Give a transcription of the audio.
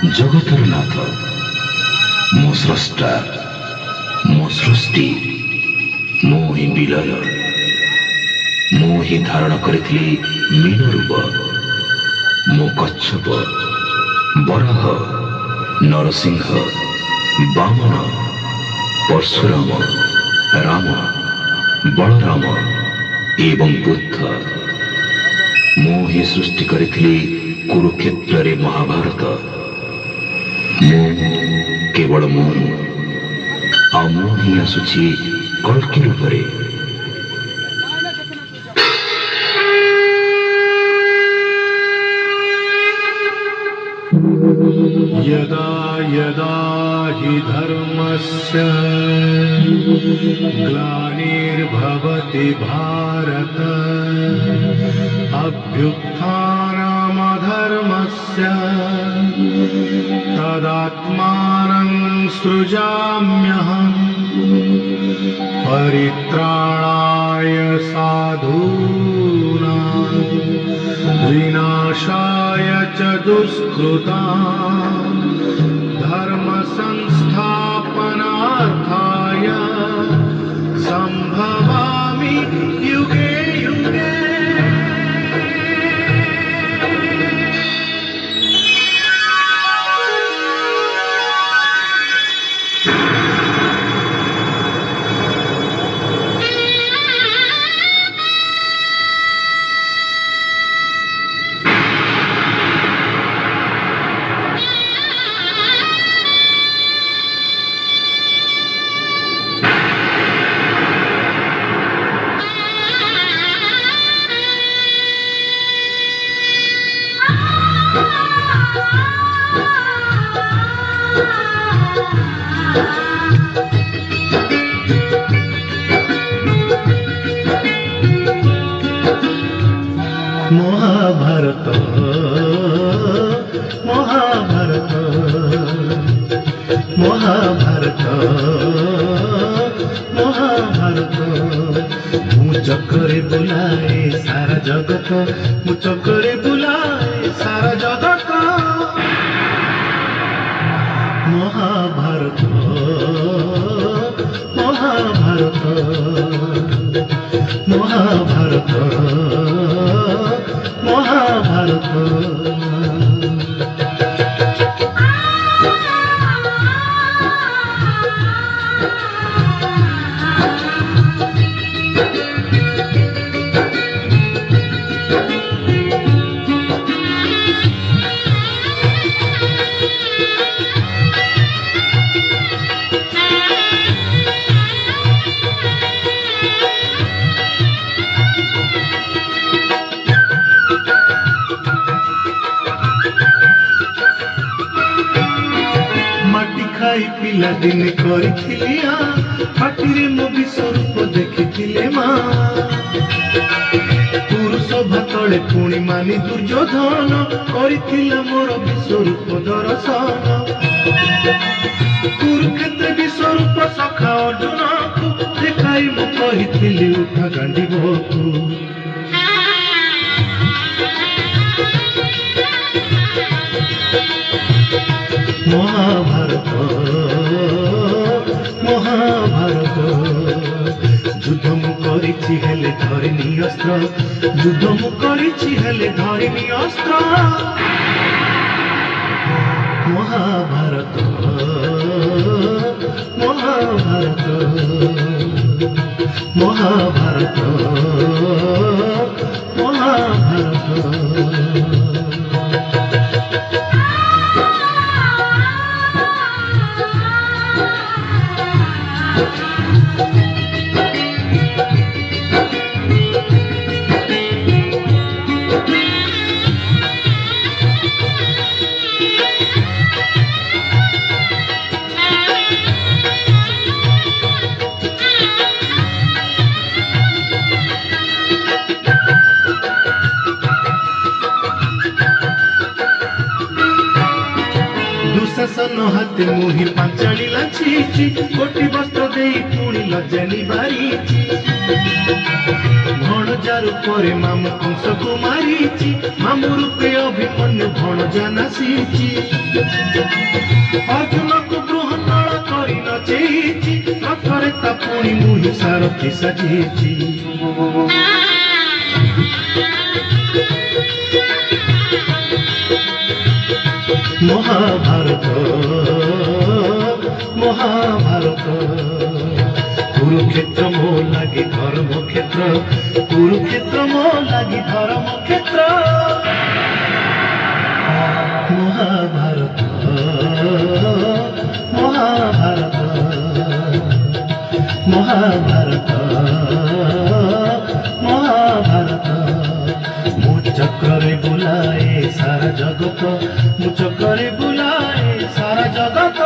जगतर नाथ मो स्रष्टा मो सृष्टि मो ही विलय मो ही धारण करिथिली मीन रूप मो कच्छप बराह नरसिंह वामन परशुराम राम बलराम एवं बुद्ध मो ही सृष्टि करिथिली कुरुक्षेत्र रे महाभारत मो केवल मो आ मो ही आसुछि कल्कि रूपरे यदा यदा हि धर्मस्य ग्लानिर्भवति भारत अभ्युत्थानमधर्मस्य तदात्मानं सृजाम्यहम् परित्राणाय साधूनां विनाशाय च दुष्कृतां धर्म संस्थापनार्थाय संभवामि युगे युगे। महाभारत महाभारत महाभारत महाभारत मु चक्करे बुलाए सारा जगत मु चक्करे बुलाए सारा जगत महाभारत महाभारत महाभारत महाभारत। पिला दिन करिथिलिया पाटिरे मो विश्वरूप देखिथिले माँ पुरुष भातले पुणी मानी दुर्योधन करिथिला मोर विश्वरूप दर्शन कुरुक्षेत्र विश्वरूप सखा अर्जुन को देखाई मु कहिथिली उठा गांडीबकु महाभारत महाभारत युद्ध मु करिछि हेले धरिनी अस्त्र युद्ध मु करिछि हेले धरिनी अस्त्र महाभारत महाभारत महाभारत महाभारत। दुशासन हाथे मुही पांचाली लाछी कोटी वस्त्र दे पुणी लज्जानी बारी भणजार परे मामु कंस को मारी मामु रूपे अभिमन्यु भण ଅଜାନା ସିଚି ଅର୍ଜୁନକୁ ବୃହନ୍ନଳ କରି ନଚେଇଛି ରଥରେ ତା ପୁଣି ମୁହିଁ ସାରଥି ସାଜିଛି ମହାଭାରତ ମହାଭାରତ কুরুক্ষেত্র মো লাগি ধর্মক্ষেত্র কুরুক্ষেত্র মো লাগি ধর্মক্ষেত্র মহাভারত মহাভারত মহাভারত মহাভারত মু চক্রে বুলায়ে সারা জগত মু চক্রে বুলায়ে সারা জগত